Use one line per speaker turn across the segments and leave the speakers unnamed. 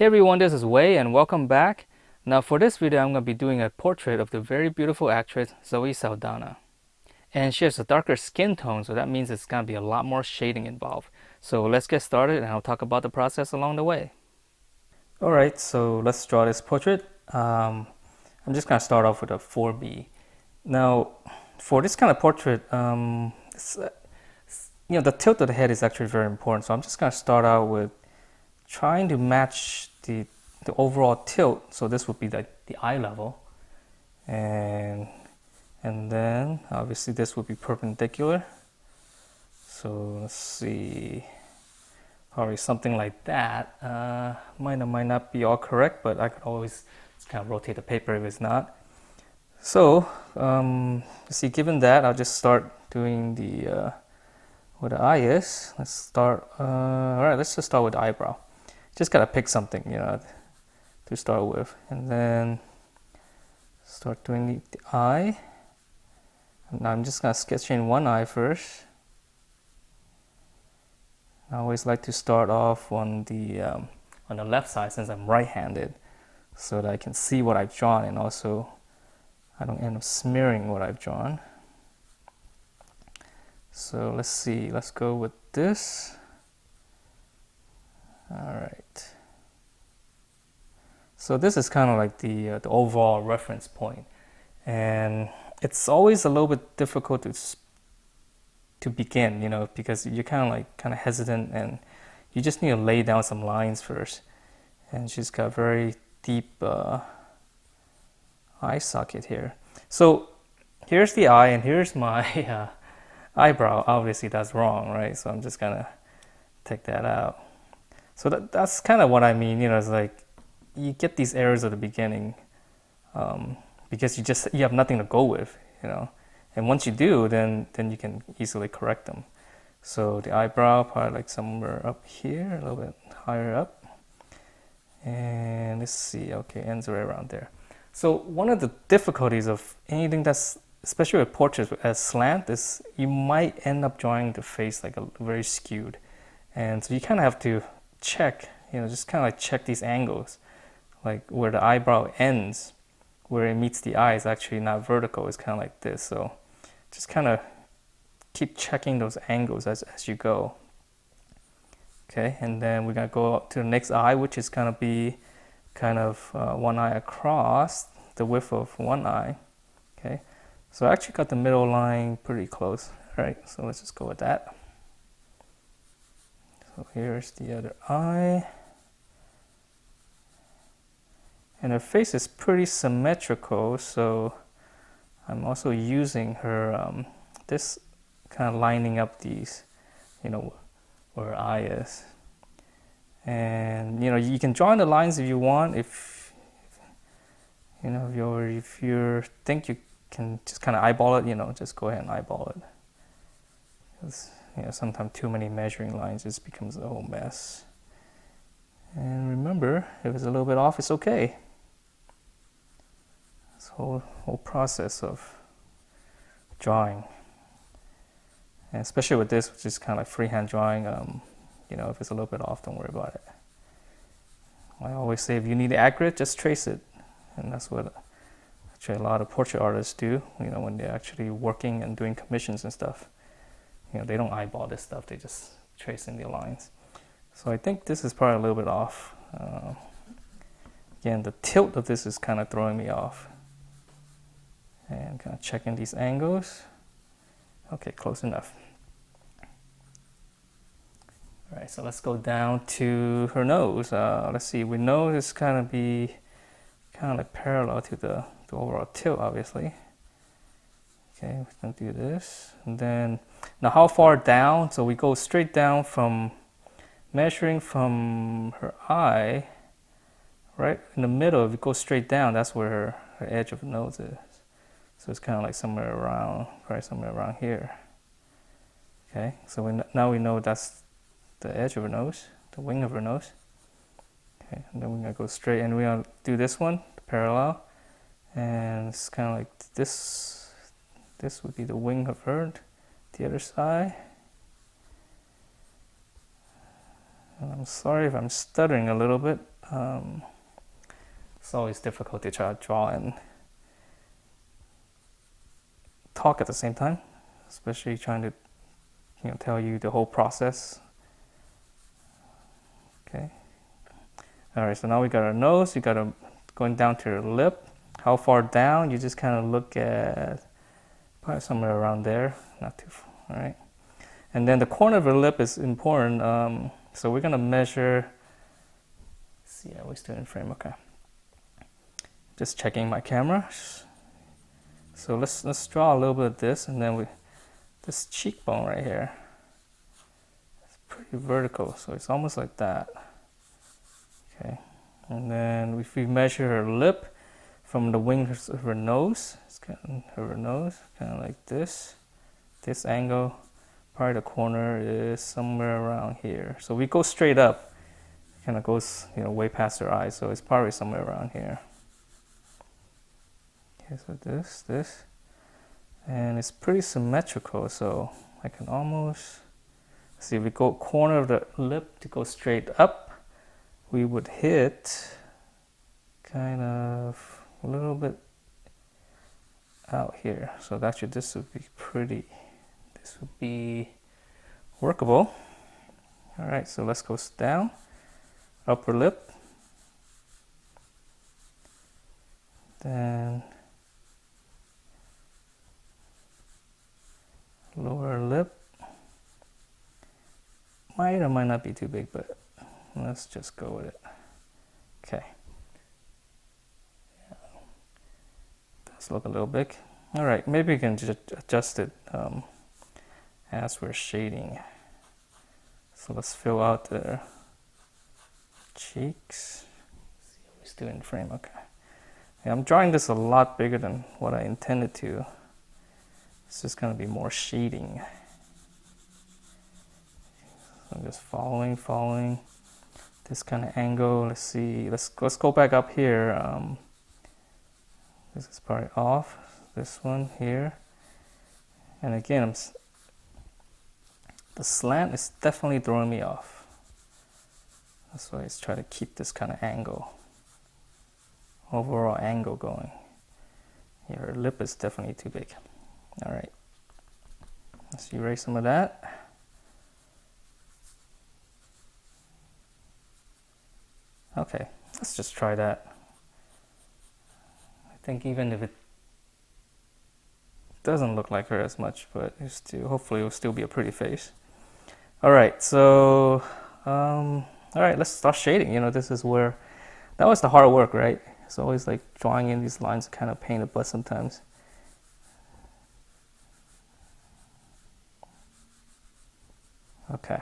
Hey everyone, this is Wei and welcome back. Now for this video, I'm going to be doing a portrait of the very beautiful actress Zoe Saldana. And she has a darker skin tone, so that means it's going to be a lot more shading involved. So let's get started and I'll talk about the process along the way. Alright, so let's draw this portrait. I'm just going to start off with a 4B. Now, for this kind of portrait, the tilt of the head is actually very important. So I'm just going to start out with trying to match the overall tilt. So this would be the eye level, and then obviously this would be perpendicular. So let's see, probably something like that. Might or might not be all correct, but I could always just kind of rotate the paper if it's not. So let's see, given that, I'll just start doing the where the eye is. Let's start, all right, let's just start with the eyebrow. Just gotta pick something, to start with, and then start doing the eye. And I'm just gonna sketch in one eye first. I always like to start off on the left side since I'm right-handed, so that I can see what I've drawn, and also I don't end up smearing what I've drawn. So let's see, let's go with this. All right. So this is kind of like the overall reference point, and it's always a little bit difficult to begin, because you're kind of hesitant, and you just need to lay down some lines first. And she's got very deep eye socket here. So here's the eye, and here's my eyebrow. Obviously that's wrong, right? So I'm just gonna take that out. So that's kind of what I mean, it's like you get these errors at the beginning because you have nothing to go with, and once you do, then you can easily correct them. So the eyebrow probably like somewhere up here, a little bit higher up, and let's see, okay, ends right around there. So one of the difficulties of anything that's, especially with portraits as slant, is you might end up drawing the face like a very skewed, and so you kind of have to check, just kind of like check these angles, like where the eyebrow ends, where it meets the eye is actually not vertical, it's kind of like this. So just kind of keep checking those angles as you go. Okay, and then we're gonna go up to the next eye, which is gonna be kind of one eye across, the width of one eye. Okay, so I actually got the middle line pretty close. All right, so let's just go with that. So here's the other eye. And her face is pretty symmetrical, so I'm also using her, this kind of lining up these, where her eye is. And, you can draw in the lines if you want, if you think you can just kind of eyeball it, just go ahead and eyeball it. Because, sometimes too many measuring lines just becomes a whole mess. And remember, if it's a little bit off, it's okay. This whole process of drawing, and especially with this, which is kind of like freehand drawing, if it's a little bit off, don't worry about it. I always say if you need it accurate, just trace it, and that's what actually a lot of portrait artists do, when they're actually working and doing commissions and stuff. They don't eyeball this stuff, they just trace in the lines. So I think this is probably a little bit off. Again, the tilt of this is kind of throwing me off. And kind of checking these angles. Okay, close enough. All right, so let's go down to her nose. Let's see, we know this kind of be kind of like parallel to the overall tilt, obviously. Okay, we're gonna do this, and then now how far down? So we go straight down from measuring from her eye, right in the middle. If we go straight down, that's where her edge of the nose is. So it's kind of like somewhere around, probably somewhere around here. Okay, so now we know that's the edge of her nose, the wing of her nose. Okay, and then we're gonna go straight, and we're gonna do this one, parallel, and it's kind of like this. This would be the wing of her, the other side. And I'm sorry if I'm stuttering a little bit. It's always difficult to try to draw and talk at the same time, especially trying to tell you the whole process. Okay. All right, so now we got our nose. You got to going down to your lip. How far down? You just kind of look at probably somewhere around there, not too far. All right. And then the corner of your lip is important. So we're gonna measure. Let's see, are we still in frame? Okay. Just checking my camera. So let's draw a little bit of this, and then this cheekbone right here. It's pretty vertical, so it's almost like that. Okay. And then if we measure her lip from the wings of her nose, it's kind of her nose, kind of like this. This angle, probably the corner is somewhere around here. So we go straight up, kind of goes way past her eyes. So it's probably somewhere around here. Okay, so this, and it's pretty symmetrical. So I can almost see if we go corner of the lip to go straight up, we would hit kind of a little bit out here. So actually this would be this would be workable. All right, so let's go down, upper lip, then lower lip. Might or might not be too big, but let's just go with it. Okay. Does look a little big. All right, maybe we can just adjust it as we're shading. So let's fill out the cheeks. Let's see, we're still in frame. Okay. Yeah, I'm drawing this a lot bigger than what I intended to. It's just gonna be more shading. So I'm just following this kind of angle. Let's see. Let's go back up here. This is probably off. This one here, and again, the slant is definitely throwing me off. That's why I try to keep this kind of angle, overall angle going. Your lip is definitely too big. All right, let's erase some of that. Okay, let's just try that. I think even if it doesn't look like her as much, but hopefully it will still be a pretty face. All right, so all right, let's start shading. This is where that was the hard work, right? It's always like drawing in these lines, kind of pain in the butt sometimes. Okay,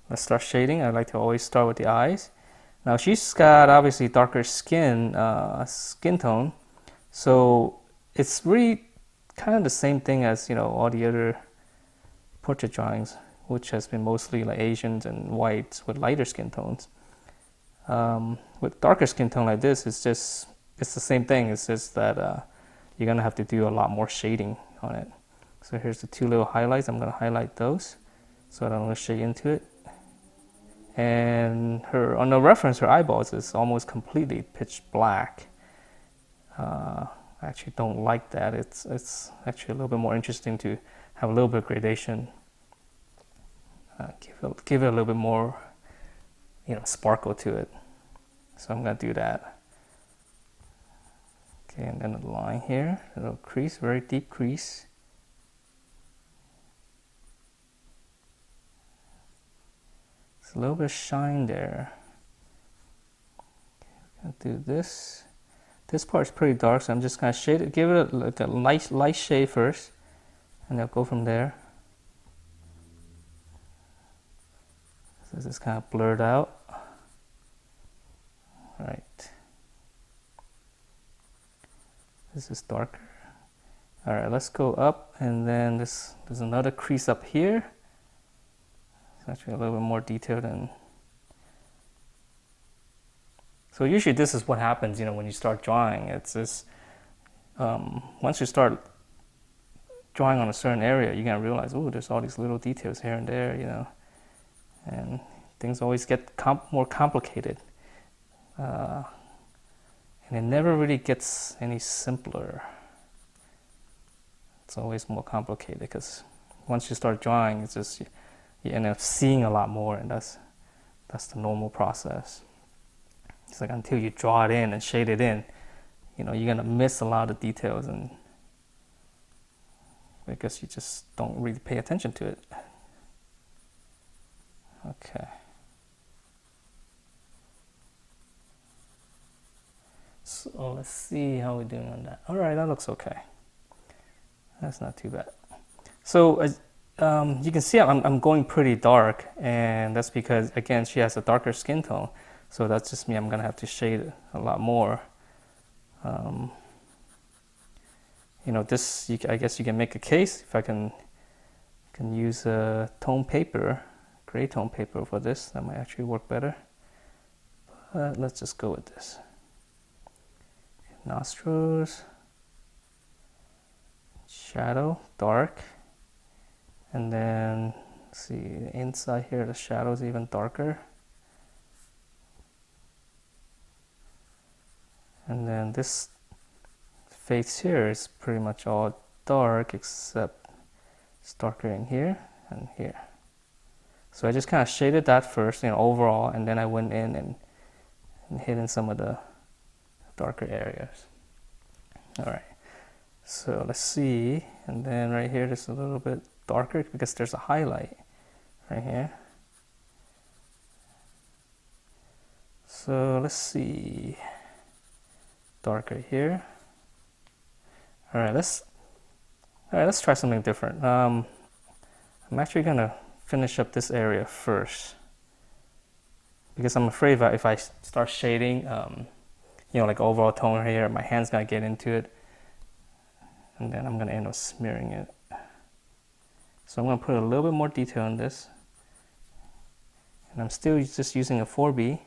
let's start shading. I like to always start with the eyes. Now she's got obviously darker skin tone, so it's really kind of the same thing as all the other portrait drawings, which has been mostly like Asians and whites with lighter skin tones. With darker skin tone like this, it's the same thing. It's just that you're gonna have to do a lot more shading on it. So here's the two little highlights. I'm gonna highlight those so I don't want to shade into it. And on the reference, her eyeballs is almost completely pitch black. I actually don't like that. It's actually a little bit more interesting to have a little bit of gradation. Give it a little bit more, sparkle to it. So I'm gonna do that. Okay, and then the line here, a little crease, very deep crease. It's a little bit of shine there. Okay, I'm gonna do this. This part is pretty dark, so I'm just gonna shade it, give it like a light shade first, and I'll go from there. So this is kind of blurred out. All right. This is darker. All right, let's go up, and then there's another crease up here. It's actually a little bit more detailed than. So usually this is what happens, when you start drawing. It's this, once you start drawing on a certain area, you're gonna realize, oh, there's all these little details here and there, and things always get more complicated. uh, and it never really gets any simpler. It's always more complicated because once you start drawing, it's just you end up seeing a lot more, and that's the normal process. It's like until you draw it in and shade it in, you're gonna miss a lot of details, and because you just don't really pay attention to it. Okay. So let's see how we're doing on that. All right, that looks okay. That's not too bad. So you can see I'm going pretty dark, and that's because, again, she has a darker skin tone. So that's just me. I'm going to have to shade a lot more. This, I guess you can make a case if I can use a tone paper, gray tone paper for this. That might actually work better. But let's just go with this. Nostrils, shadow, dark, and then let's see, inside here the shadow is even darker, and then this face here is pretty much all dark except it's darker in here and here. So I just kind of shaded that first, overall, and then I went in and hid in some of the darker areas. All right, so let's see, and then right here there's a little bit darker because there's a highlight right here. So let's see, darker here. All right, let's try something different. I'm actually gonna finish up this area first because I'm afraid if I start shading, like overall tone here, my hand's gonna get into it, and then I'm gonna end up smearing it. So I'm gonna put a little bit more detail in this, and I'm still just using a 4B.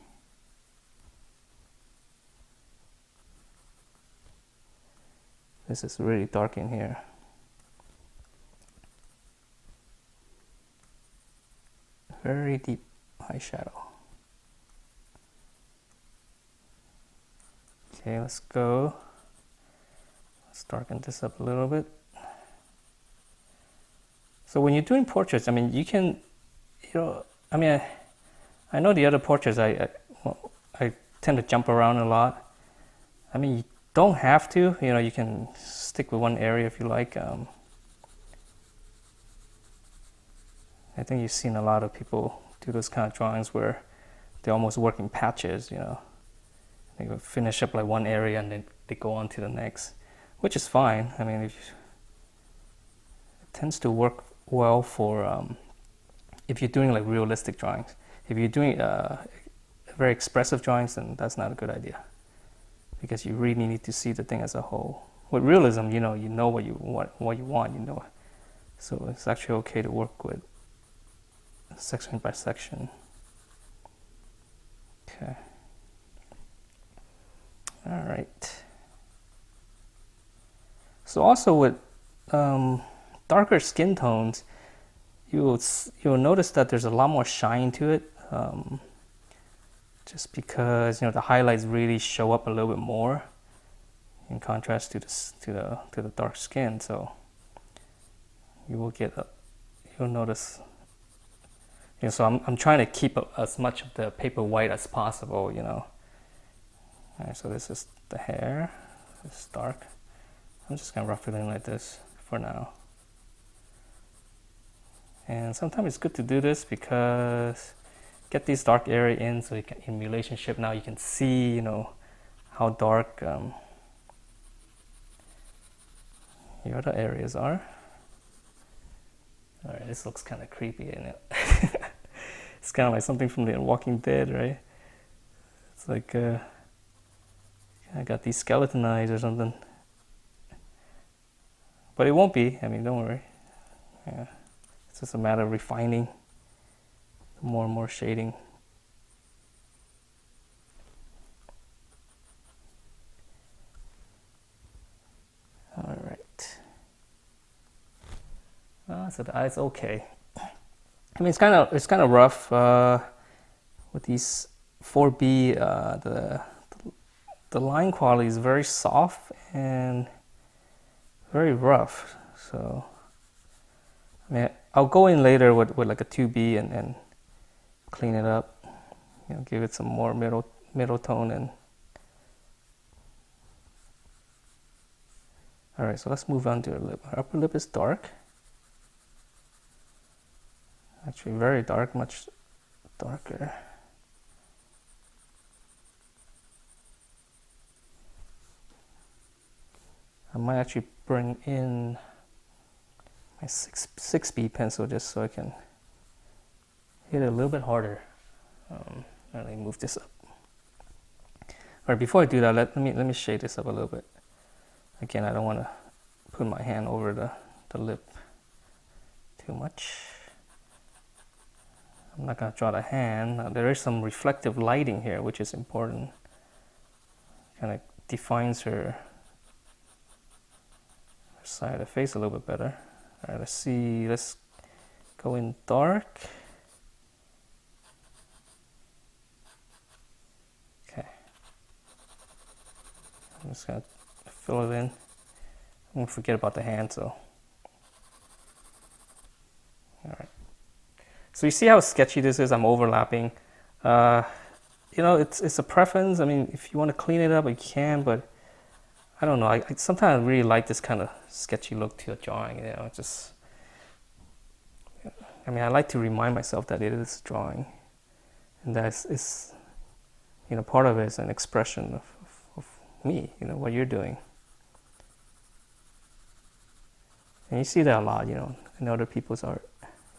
This is really dark in here. Very deep eyeshadow. Okay, let's go. Let's darken this up a little bit. So when you're doing portraits, you can, I know the other portraits, I tend to jump around a lot. You don't have to, you can stick with one area if you like. I think you've seen a lot of people do those kind of drawings where they almost work in patches, They will finish up like one area and then they go on to the next, which is fine. It tends to work well for if you're doing like realistic drawings. If you're doing very expressive drawings, then that's not a good idea because you really need to see the thing as a whole. With realism, you know what you want, So it's actually okay to work with section by section. Okay. All right. So also with darker skin tones, you'll notice that there's a lot more shine to it, just because the highlights really show up a little bit more in contrast to the dark skin. So you will you'll notice. So I'm trying to keep as much of the paper white as possible. All right, so this is the hair. It's dark. I'm just gonna rough it in like this for now. And sometimes it's good to do this because get these dark area in, so you can, in relationship now you can see, how dark your other areas are. All right, this looks kind of creepy, isn't it? It's kind of like something from The Walking Dead, right? It's like I got these skeleton eyes or something. But it won't be. Don't worry. Yeah. It's just a matter of refining more and more shading. All right. So the eye's okay. It's kind of rough with these 4B, the line quality is very soft and very rough. So I mean, I'll go in later with like a 2B and clean it up. You know, give it some more middle tone. And all right, so let's move on to our lip. Our upper lip is dark. Actually, very dark, much darker. I might actually bring in my 6B pencil just so I can hit it a little bit harder. Let me move this up. All right, before I do that, let me shade this up a little bit. Again, I don't want to put my hand over the lip too much. I'm not going to draw the hand. Now, there is some reflective lighting here, which is important. Kind of defines her side of the face a little bit better. All right, let's see. Let's go in dark. Okay. I'm just going to fill it in. I'm going to forget about the hand, so. All right. So you see how sketchy this is? I'm overlapping. You know, it's a preference. I mean, if you want to clean it up, you can, but I don't know. I sometimes really like this kind of sketchy look to a drawing. You know, just. I mean, I like to remind myself that it is drawing, and that it's you know, part of it is an expression of me. You know, what you're doing, and you see that a lot. You know, in other people's art.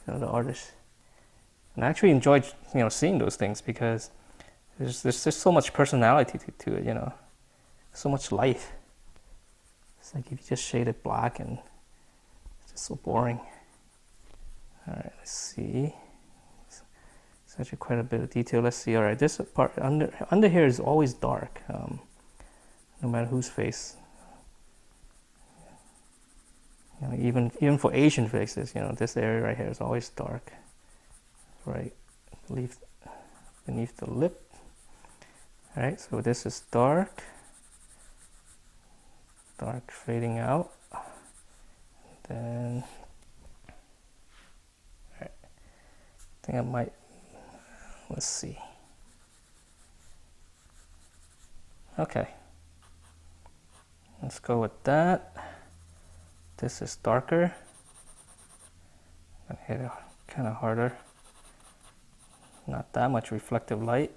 You know, the artists. And I actually enjoy, you know, seeing those things because there's just so much personality to it, you know, so much life. It's like if you just shade it black and it's just so boring. All right, let's see. It's actually quite a bit of detail. Let's see. All right, this part under here is always dark, no matter whose face. You know, even for Asian faces, you know, this area right here is always dark. Right beneath the lip. All right, so this is dark fading out. Then, all right, I think I might, let's see. Okay, let's go with that. This is darker. I'm gonna hit it kind of harder. Not that much reflective light.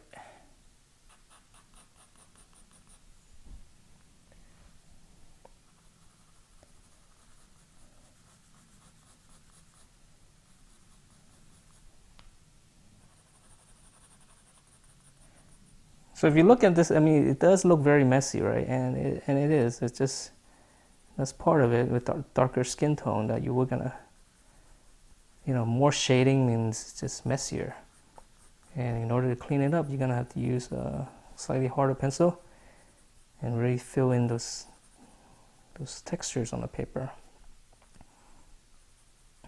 So if you look at this, I mean, it does look very messy, right? And it is. It's just, that's part of it with darker skin tone that you were gonna, you know, more shading means just messier. And in order to clean it up, you're gonna have to use a slightly harder pencil and really fill in those textures on the paper.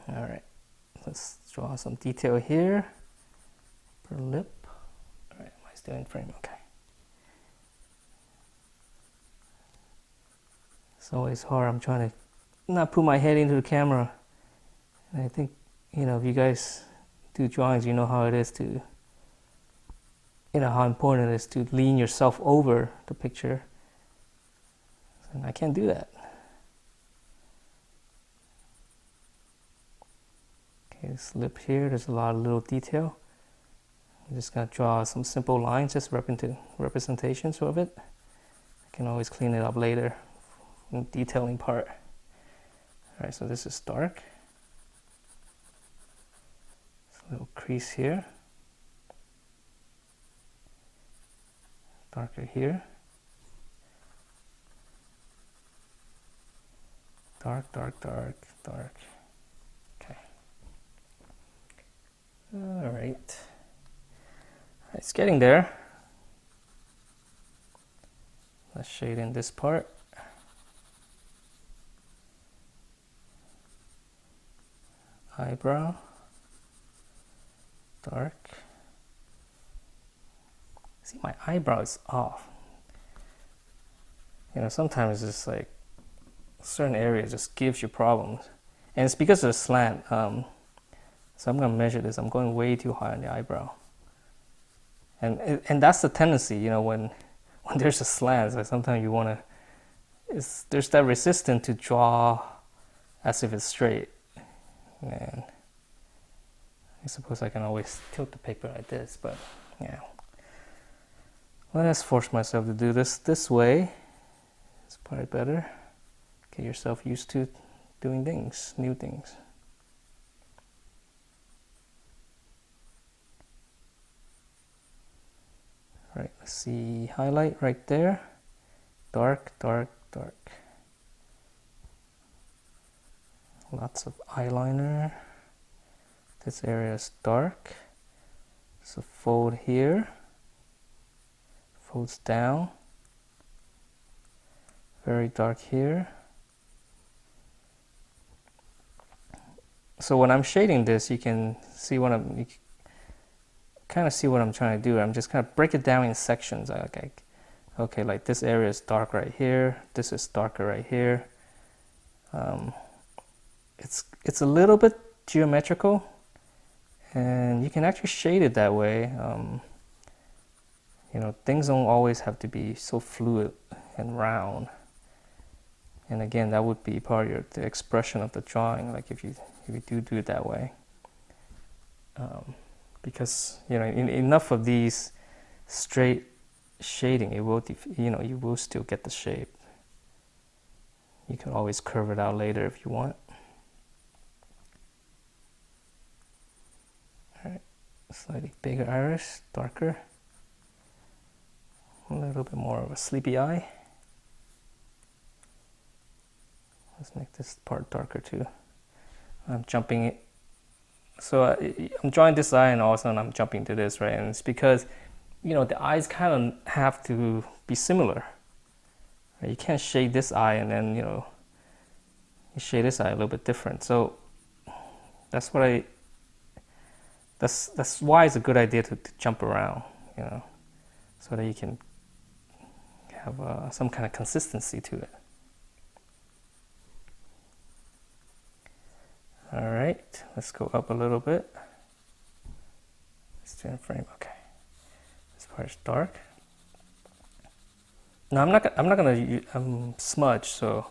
All right, let's draw some detail here per lip. All right, am I still in frame? Okay. It's always hard. I'm trying to not put my head into the camera. And I think, you know, if you guys do drawings, you know how it is to, you know, how important it is to lean yourself over the picture. And I can't do that. Okay, this lip here, there's a lot of little detail. I'm just gonna draw some simple lines, just representations of it. I can always clean it up later in the detailing part. All right, so this is dark. There's a little crease here. Darker here. Dark, dark, dark, dark. Okay. All right. It's getting there. Let's shade in this part. Eyebrow. Dark. See, my eyebrow is off. You know, sometimes it's just like certain areas just gives you problems. And it's because of the slant. So I'm going to measure this. I'm going way too high on the eyebrow. And that's the tendency, you know, when there's a slant, it's like sometimes you want to, there's that resistance to draw as if it's straight. And I suppose I can always tilt the paper like this, but yeah. Let's force myself to do this way. It's probably better. Get yourself used to doing things, new things. All right, let's see, highlight right there. Dark, dark, dark. Lots of eyeliner. This area is dark. So fold here. Folds down. Very dark here. So when I'm shading this, you can see what you kind of see what I'm trying to do. I'm just kind of break it down in sections. Okay, like this area is dark right here. This is darker right here. It's a little bit geometrical, and you can actually shade it that way. You know, things don't always have to be so fluid and round. And again, that would be part of the expression of the drawing. Like if you do it that way, because you know, enough of these straight shading, it will you will still get the shape. You can always curve it out later if you want. All right, slightly bigger iris, darker, a little bit more of a sleepy eye. Let's make this part darker too. I'm jumping it. So I'm drawing this eye and all of a sudden I'm jumping to this, right? And it's because, you know, the eyes kind of have to be similar. Right? You can't shade this eye and then, you know, you shade this eye a little bit different. So that's why it's a good idea to jump around, you know, so that you can have some kind of consistency to it. All right, let's go up a little bit. Let's turn frame. Okay, this part is dark. Now I'm not gonna smudge, so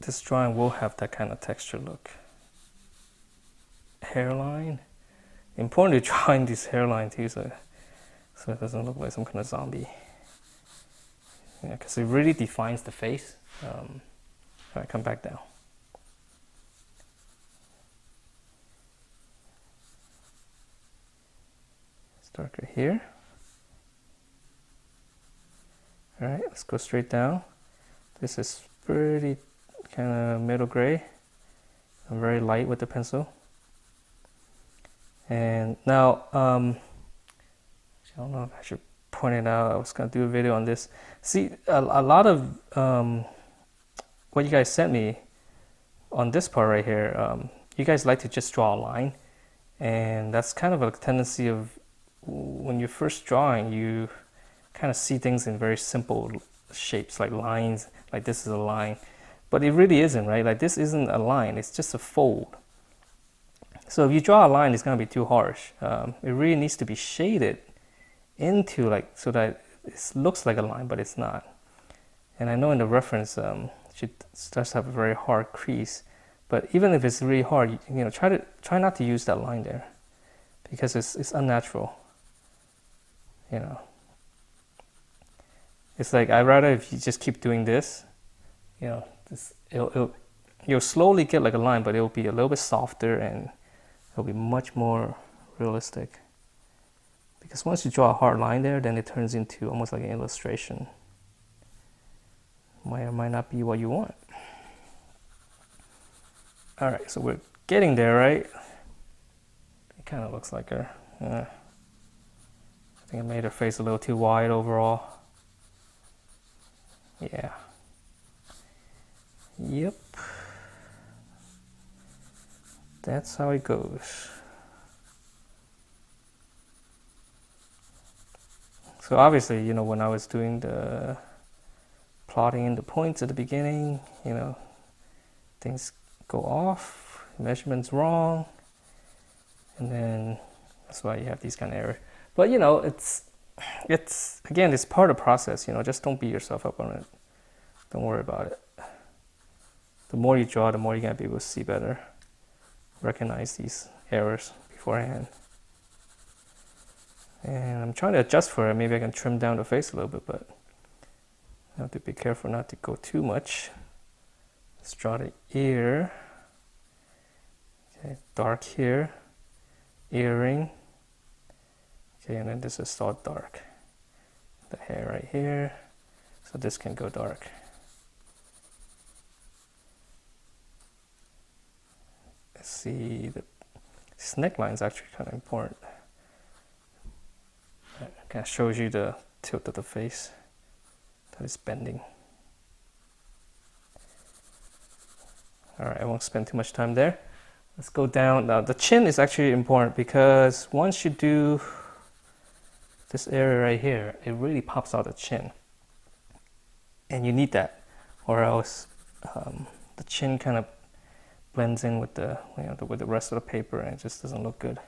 this drawing will have that kind of texture look. Hairline, important to draw in this hairline too, so it doesn't look like some kind of zombie. Yeah, because it really defines the face. All right, come back down. Darker here. All right, let's go straight down. This is pretty kind of middle gray. I'm very light with the pencil. And now, I don't know if I should point it out. I was gonna do a video on this. See, a lot of what you guys sent me on this part right here, you guys like to just draw a line. And that's kind of a tendency of when you're first drawing, you kind of see things in very simple shapes, like lines, like this is a line, but it really isn't, right? Like this isn't a line, it's just a fold. So if you draw a line, it's going to be too harsh. It really needs to be shaded into, like, so that it looks like a line, but it's not. And I know in the reference, she starts to have a very hard crease, but even if it's really hard, you know, try not to use that line there, because it's unnatural. You know, it's like, I'd rather if you just keep doing this, you know, you'll slowly get like a line, but it'll be a little bit softer and it'll be much more realistic. Because once you draw a hard line there, then it turns into almost like an illustration. Might or might not be what you want. All right, so we're getting there, right? It kind of looks like her. I think I made her face a little too wide overall. Yeah. Yep. That's how it goes. So obviously, you know, when I was doing the plotting in the points at the beginning, you know, things go off, measurements wrong, and then that's why you have these kind of errors. But you know, it's again, it's part of the process. You know, just don't beat yourself up on it. Don't worry about it. The more you draw, the more you're gonna be able to see better, recognize these errors beforehand. And I'm trying to adjust for it. Maybe I can trim down the face a little bit, but I have to be careful not to go too much. Let's draw the ear. Okay, dark here. Earring. Okay, and then this is all dark. The hair right here. So this can go dark. Let's see, this neckline is actually kind of important. It kind of shows you the tilt of the face that is bending. All right, I won't spend too much time there. Let's go down. Now the chin is actually important because once you do this area right here, it really pops out the chin. And you need that, or else the chin kind of blends in with the, you know, with the rest of the paper, and it just doesn't look good.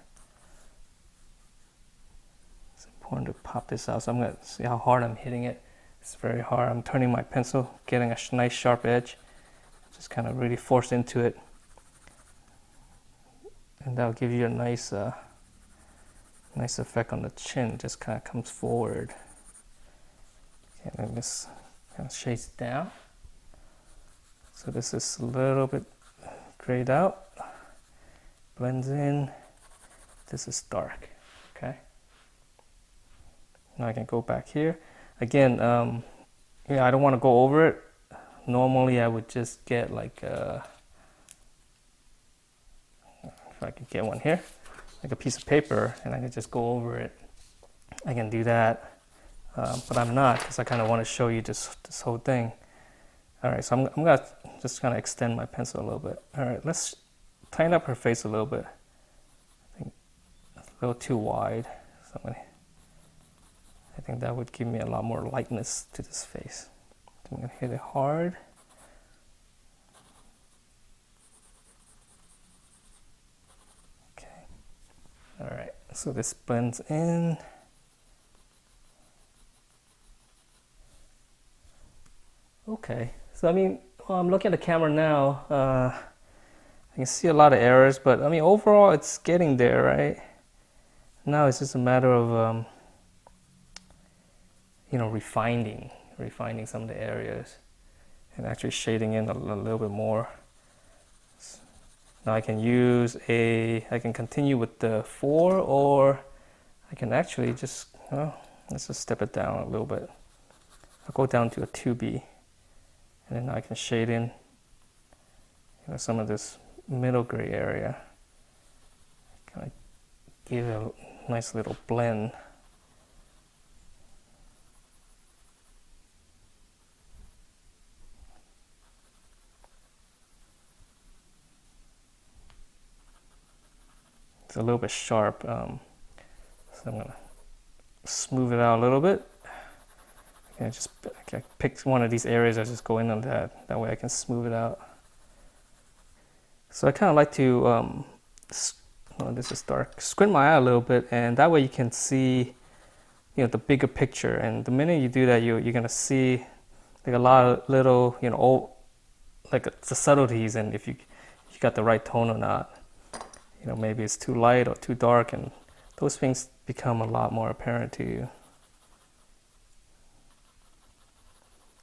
It's important to pop this out. So I'm gonna see how hard I'm hitting it. It's very hard. I'm turning my pencil, getting a nice sharp edge. Just kind of really force into it, and that'll give you a nice, nice effect on the chin. It just kind of comes forward, and then this kind of shades down. So this is a little bit grayed out, blends in. This is dark. Okay. Now I can go back here again. Yeah, I don't want to go over it. Normally I would just get like if I could get one here, like a piece of paper, and I can just go over it. I can do that, but I'm not, because I kind of want to show you this whole thing. All right, so I'm gonna just kind of extend my pencil a little bit. All right, let's tighten up her face a little bit. I think it's a little too wide, so I think that would give me a lot more lightness to this face. I'm gonna hit it hard. Okay. All right. So this blends in. Okay. So I mean, well, I'm looking at the camera now. I can see a lot of errors, but I mean, overall, it's getting there, right? Now it's just a matter of, you know, refining some of the areas and actually shading in a little bit more. Now I can I can continue with the 4, or I can actually just, well, let's just step it down a little bit. I'll go down to a 2B, and then I can shade in, you know, some of this middle gray area. Kind of give it a nice little blend. It's a little bit sharp, so I'm gonna smooth it out a little bit. I just pick one of these areas. I just go in on that. That way I can smooth it out. So I kind of like to, oh, this is dark. Squint my eye a little bit, and that way you can see, you know, the bigger picture. And the minute you do that, you're gonna see like a lot of little, you know, like the subtleties, and if you got the right tone or not. You know, maybe it's too light or too dark, and those things become a lot more apparent to you.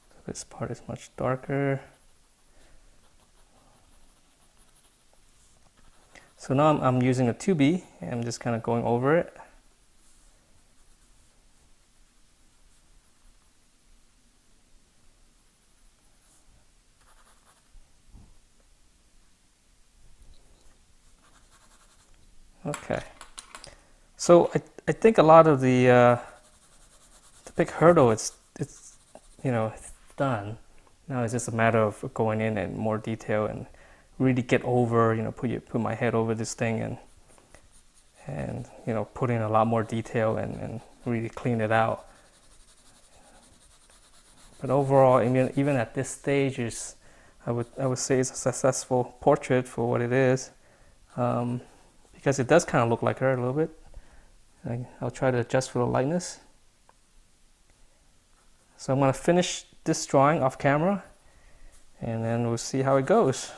So this part is much darker. So now I'm using a 2B, and I'm just kind of going over it. Okay. So I think a lot of the big hurdle, it's you know, it's done. Now it's just a matter of going in more detail and really get over, you know, put my head over this thing, and you know, put in a lot more detail and really clean it out. But overall, I mean, even at this stage, I would say it's a successful portrait for what it is, because it does kind of look like her a little bit. I'll try to adjust for the lightness. So I'm going to finish this drawing off camera, and then we'll see how it goes.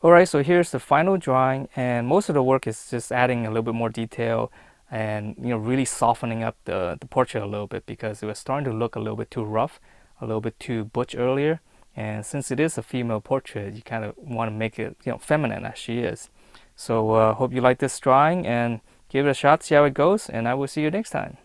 Alright, so here's the final drawing, and most of the work is just adding a little bit more detail and really softening up the portrait a little bit, because it was starting to look a little bit too rough, a little bit too butch earlier. And since it is a female portrait, you kind of want to make it feminine as she is. So hope you like this drawing and give it a shot, see how it goes, and I will see you next time.